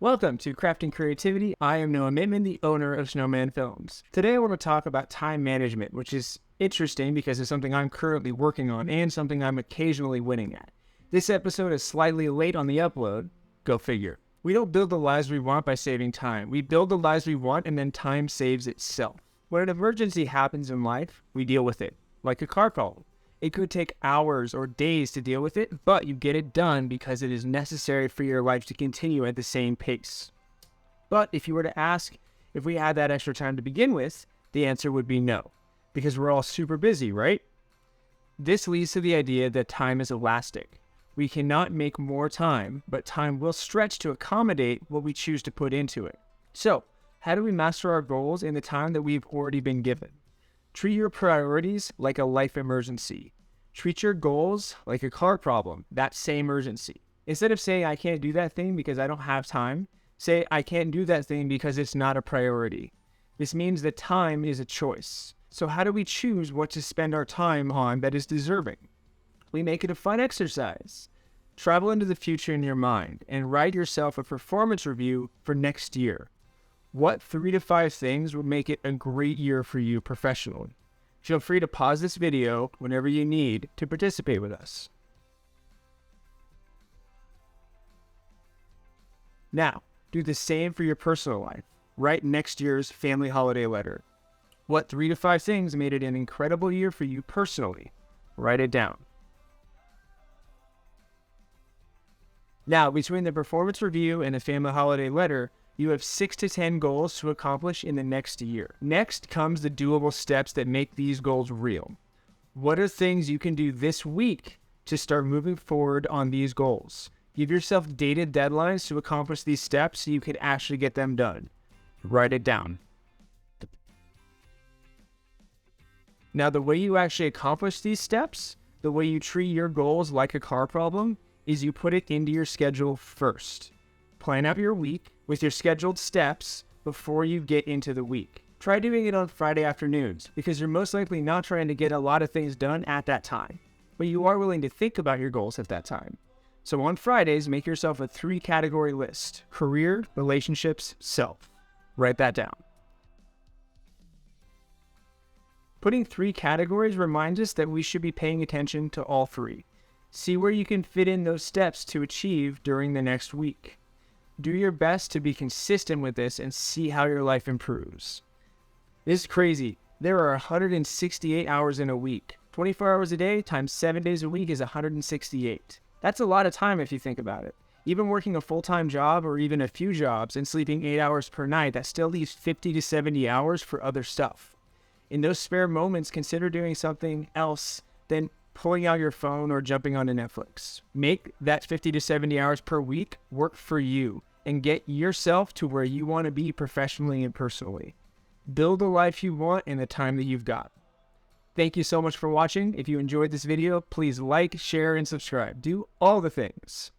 Welcome to Crafting Creativity. I am Noah Mittman, the owner of Snowman Films. Today I want to talk about time management, which is interesting because it's something I'm currently working on and something I'm occasionally winning at. This episode is slightly late on the upload. Go figure. We don't build the lives we want by saving time. We build the lives we want and then time saves itself. When an emergency happens in life, we deal with it, like a car problem. It could take hours or days to deal with it, but you get it done because it is necessary for your life to continue at the same pace. But if you were to ask if we had that extra time to begin with, the answer would be no, because we're all super busy, right? This leads to the idea that time is elastic. We cannot make more time, but time will stretch to accommodate what we choose to put into it. So, how do we master our goals in the time that we've already been given? Treat your priorities like a life emergency. Treat your goals like a car problem, that same urgency. Instead of saying, I can't do that thing because I don't have time, say, I can't do that thing because it's not a priority. This means that time is a choice. So how do we choose what to spend our time on that is deserving? We make it a fun exercise. Travel into the future in your mind and write yourself a performance review for next year. What 3 to 5 things would make it a great year for you professionally? Feel free to pause this video whenever you need to participate with us. Now, do the same for your personal life. Write next year's family holiday letter. What 3 to 5 things made it an incredible year for you personally? Write it down. Now, between the performance review and the family holiday letter, you have 6 to 10 goals to accomplish in the next year. Next comes the doable steps that make these goals real. What are things you can do this week to start moving forward on these goals? Give yourself dated deadlines to accomplish these steps so you can actually get them done. Write it down. Now, the way you actually accomplish these steps, the way you treat your goals like a car problem, is you put it into your schedule first. Plan out your week with your scheduled steps before you get into the week. Try doing it on Friday afternoons because you're most likely not trying to get a lot of things done at that time, but you are willing to think about your goals at that time. So on Fridays, make yourself a 3-category list: career, relationships, self. Write that down. Putting 3 categories reminds us that we should be paying attention to all 3. See where you can fit in those steps to achieve during the next week. Do your best to be consistent with this and see how your life improves. This is crazy. There are 168 hours in a week. 24 hours a day times 7 days a week is 168. That's a lot of time if you think about it. Even working a full-time job or even a few jobs and sleeping 8 hours per night, that still leaves 50 to 70 hours for other stuff. In those spare moments, consider doing something else than pulling out your phone or jumping onto Netflix. Make that 50 to 70 hours per week work for you and get yourself to where you want to be professionally and personally. Build the life you want in the time that you've got. Thank you so much for watching. If you enjoyed this video, please like, share, and subscribe. Do all the things.